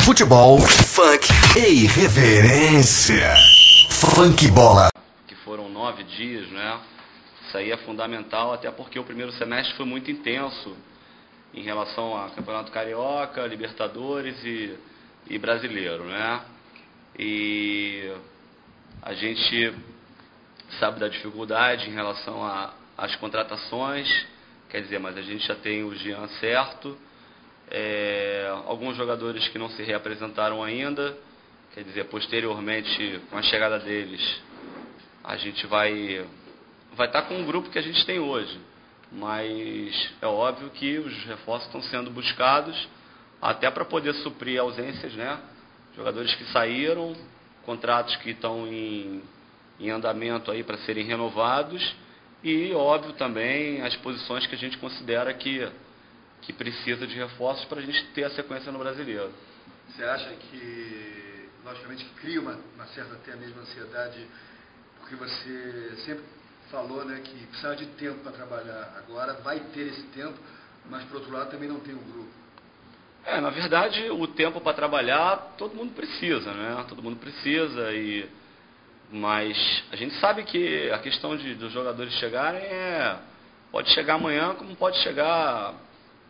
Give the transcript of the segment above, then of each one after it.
futebol, funk e irreverência. Funk Bola. Que foram 9 dias, né? Isso aí é fundamental, até porque o primeiro semestre foi muito intenso em relação a Campeonato Carioca, Libertadores e Brasileiro, né? E a gente sabe da dificuldade em relação às contratações, quer dizer, mas a gente já tem o Jean certo, alguns jogadores que não se reapresentaram ainda, quer dizer, posteriormente, com a chegada deles, a gente vai estar com o grupo que a gente tem hoje, mas é óbvio que os reforços estão sendo buscados até para poder suprir ausências, né? Jogadores que saíram, contratos que estão em andamento aí para serem renovados e, óbvio, também as posições que a gente considera que precisa de reforços para a gente ter a sequência no Brasileiro. Você acha que, logicamente, que cria uma certa até mesmo ansiedade, porque você sempre falou, né, que precisava de tempo para trabalhar. Agora vai ter esse tempo, mas, por outro lado, também não tem um grupo. Na verdade, o tempo para trabalhar, todo mundo precisa, né? Todo mundo precisa, mas a gente sabe que a questão dos jogadores chegarem pode chegar amanhã, como pode chegar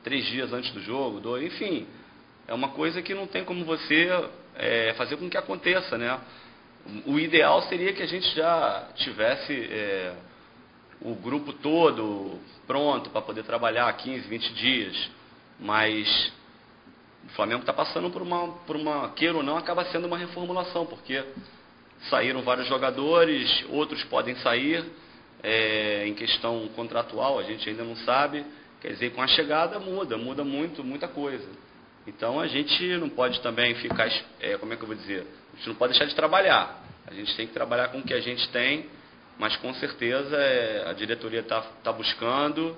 3 dias antes do jogo, 2, enfim. É uma coisa que não tem como você fazer com que aconteça, né? O ideal seria que a gente já tivesse o grupo todo pronto para poder trabalhar 15, 20 dias, mas o Flamengo está passando por uma, queira ou não, acaba sendo uma reformulação, porque saíram vários jogadores, outros podem sair, em questão contratual, a gente ainda não sabe, quer dizer, com a chegada muda muito, muita coisa. Então a gente não pode também ficar, como é que eu vou dizer, a gente não pode deixar de trabalhar, a gente tem que trabalhar com o que a gente tem, mas com certeza a diretoria está buscando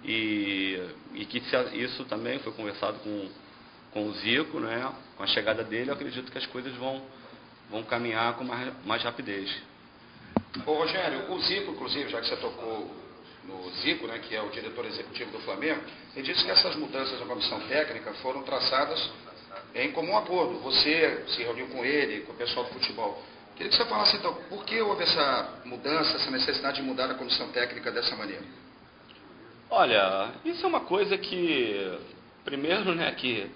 e que isso também foi conversado com o Zico, né? Com a chegada dele, eu acredito que as coisas vão caminhar com mais rapidez. Ô Rogério, o Zico, inclusive, já que você tocou no Zico, né, que é o diretor executivo do Flamengo, ele disse que essas mudanças na comissão técnica foram traçadas em comum acordo. Você se reuniu com ele, com o pessoal do futebol. Queria que você falasse, então, por que houve essa mudança, essa necessidade de mudar a comissão técnica dessa maneira? Olha, isso é uma coisa que, primeiro, né, que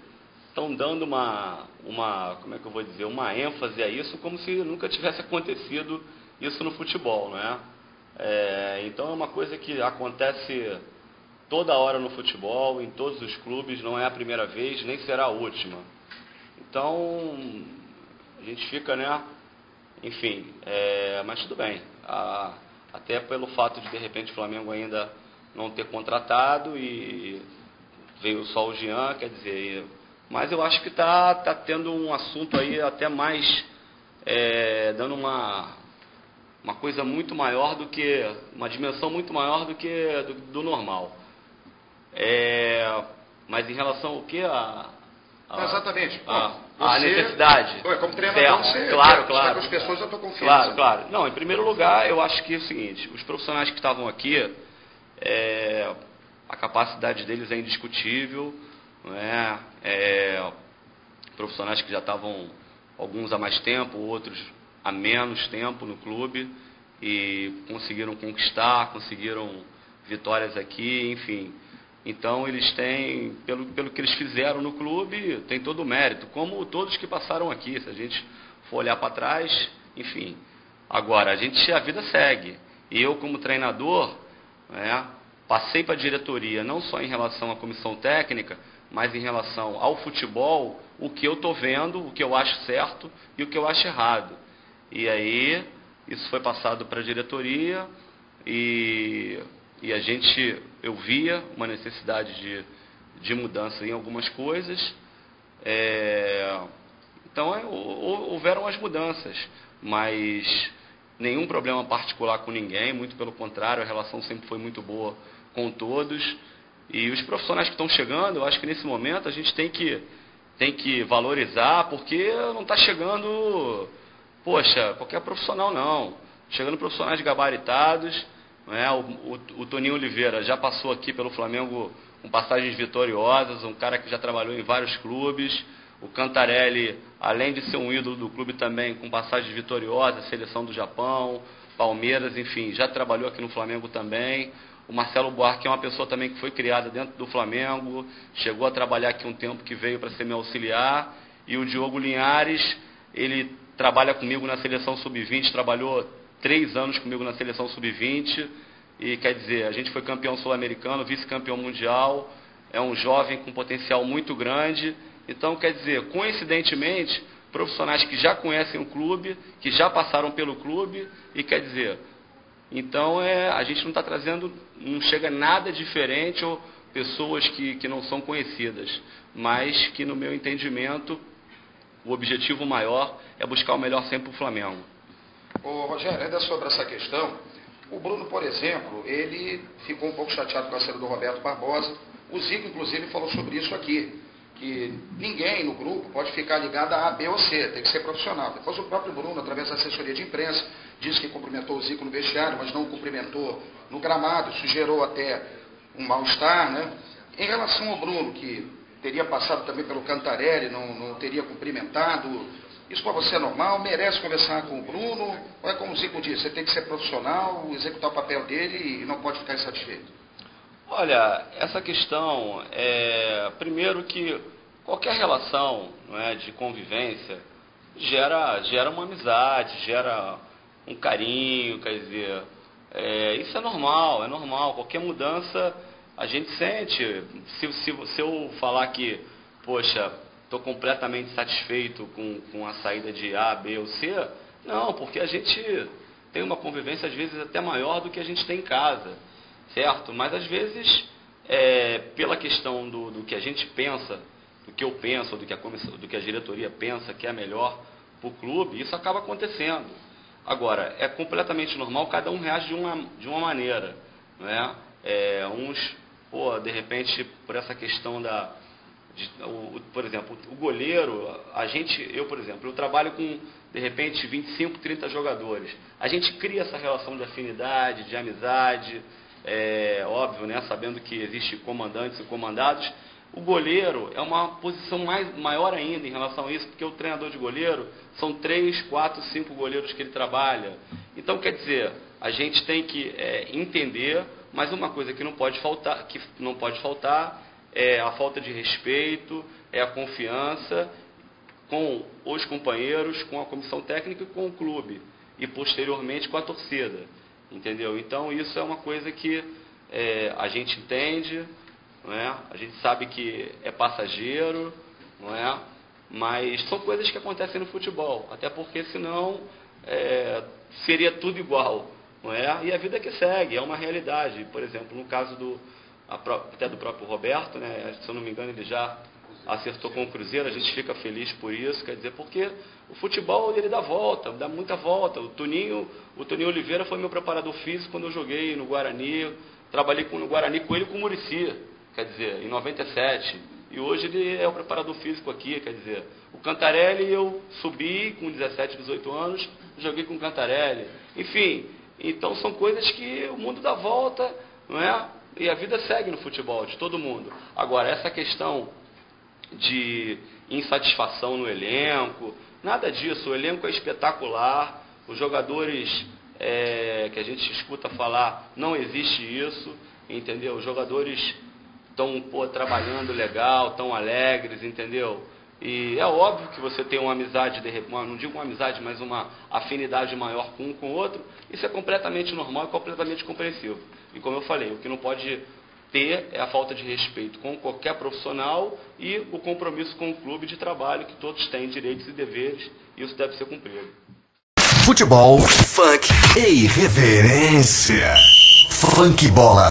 estão dando como é que eu vou dizer, uma ênfase a isso, como se nunca tivesse acontecido isso no futebol, né? Então é uma coisa que acontece toda hora no futebol, em todos os clubes, não é a primeira vez, nem será a última. Então, a gente fica, né? Enfim, mas tudo bem. Até pelo fato de repente, o Flamengo ainda não ter contratado e veio só o Jean, quer dizer... Mas eu acho que está tendo um assunto aí até mais, dando uma coisa muito maior do que, uma dimensão muito maior do que do normal. Mas em relação ao que? Exatamente. A necessidade. Como treinador, certo, claro. Com as pessoas eu estou confiante. Claro. Não, em primeiro lugar, eu acho que é o seguinte, os profissionais que estavam aqui, a capacidade deles é indiscutível, profissionais que já estavam, alguns há mais tempo, outros há menos tempo no clube e conseguiram conseguiram vitórias aqui, enfim. Então eles têm, pelo que eles fizeram no clube, tem todo o mérito, como todos que passaram aqui, se a gente for olhar para trás, enfim. Agora, a vida segue. E eu, como treinador, passei para a diretoria, não só em relação à comissão técnica, mas em relação ao futebol, o que eu estou vendo, o que eu acho certo e o que eu acho errado. E aí, isso foi passado para a diretoria e eu via uma necessidade de mudança em algumas coisas. Então, houveram as mudanças, mas nenhum problema particular com ninguém, muito pelo contrário, a relação sempre foi muito boa com todos. E os profissionais que estão chegando, eu acho que nesse momento a gente tem que valorizar, porque não está chegando, qualquer profissional não. Chegando profissionais gabaritados, o Toninho Oliveira já passou aqui pelo Flamengo com passagens vitoriosas, um cara que já trabalhou em vários clubes. O Cantarelli, além de ser um ídolo do clube também, com passagens vitoriosas, seleção do Japão, Palmeiras, enfim, já trabalhou aqui no Flamengo também. O Marcelo Buarque é uma pessoa também que foi criada dentro do Flamengo, chegou a trabalhar aqui um tempo, que veio para ser meu auxiliar. E o Diogo Linhares, ele trabalha comigo na seleção sub-20, trabalhou 3 anos comigo na seleção sub-20. E quer dizer, a gente foi campeão sul-americano, vice-campeão mundial, é um jovem com potencial muito grande. Então, quer dizer, coincidentemente, profissionais que já conhecem o clube, que já passaram pelo clube, e quer dizer, então a gente não está trazendo, não chega nada diferente, ou pessoas que não são conhecidas, mas que, no meu entendimento, o objetivo maior é buscar o melhor sempre para o Flamengo. Ô, Rogério, ainda sobre essa questão, o Bruno, por exemplo, ele ficou um pouco chateado com a saída do Roberto Barbosa. O Zico, inclusive, falou sobre isso aqui, que ninguém no grupo pode ficar ligado a A, B ou C, tem que ser profissional. Depois o próprio Bruno, através da assessoria de imprensa, disse que cumprimentou o Zico no vestiário, mas não o cumprimentou no gramado, isso gerou até um mal-estar, né? Em relação ao Bruno, que teria passado também pelo Cantarelli, não teria cumprimentado, isso para você é normal? Merece conversar com o Bruno? Ou é como o Zico disse, você tem que ser profissional, executar o papel dele e não pode ficar insatisfeito? Olha, essa questão primeiro que qualquer relação, não é, de convivência gera uma amizade, gera um carinho, quer dizer, isso é normal, qualquer mudança a gente sente. Se eu falar que, poxa, estou completamente satisfeito com a saída de A, B ou C, não, porque a gente tem uma convivência às vezes até maior do que a gente tem em casa. Certo? Mas às vezes, pela questão do que a gente pensa, do que eu penso, do que a diretoria pensa que é melhor para o clube, isso acaba acontecendo. Agora, é completamente normal, cada um reage de uma maneira. Não é? Uns, de repente, por essa questão por exemplo, o goleiro, por exemplo, eu trabalho com, de repente, 25, 30 jogadores. A gente cria essa relação de afinidade, de amizade. Óbvio, né, sabendo que existe comandantes e comandados. O goleiro é uma posição maior ainda em relação a isso, porque o treinador de goleiro são 3, 4, 5 goleiros que ele trabalha. Então, quer dizer, a gente tem que entender, mas uma coisa que não pode faltar é a falta de respeito, é a confiança com os companheiros, com a comissão técnica e com o clube, e posteriormente com a torcida. Entendeu? Então, isso é uma coisa que a gente entende, não é? A gente sabe que é passageiro, não é? Mas são coisas que acontecem no futebol, até porque senão seria tudo igual, não é? E a vida que segue, é uma realidade. Por exemplo, no caso até do próprio Roberto, né? Se eu não me engano, ele já acertou com o Cruzeiro, a gente fica feliz por isso, quer dizer, porque o futebol ele dá muita volta. O Toninho Oliveira foi meu preparador físico quando eu joguei no Guarani, trabalhei no Guarani com ele e com o Muricy, quer dizer, em 97, e hoje ele é o preparador físico aqui, quer dizer, o Cantarelli eu subi com 17, 18 anos, joguei com o Cantarelli, enfim, então são coisas que o mundo dá volta, não é? E a vida segue no futebol, de todo mundo. Agora, essa questão de insatisfação no elenco, nada disso, o elenco é espetacular, os jogadores que a gente escuta falar, não existe isso, entendeu? Os jogadores estão trabalhando legal, estão alegres, entendeu? E é óbvio que você tem uma amizade, não digo uma amizade, mas uma afinidade maior com um com o outro, isso é completamente normal e completamente compreensível. E como eu falei, o que não pode ter é a falta de respeito com qualquer profissional e o compromisso com o clube de trabalho, que todos têm direitos e deveres, e isso deve ser cumprido. Futebol, funk e irreverência. Funk Bola.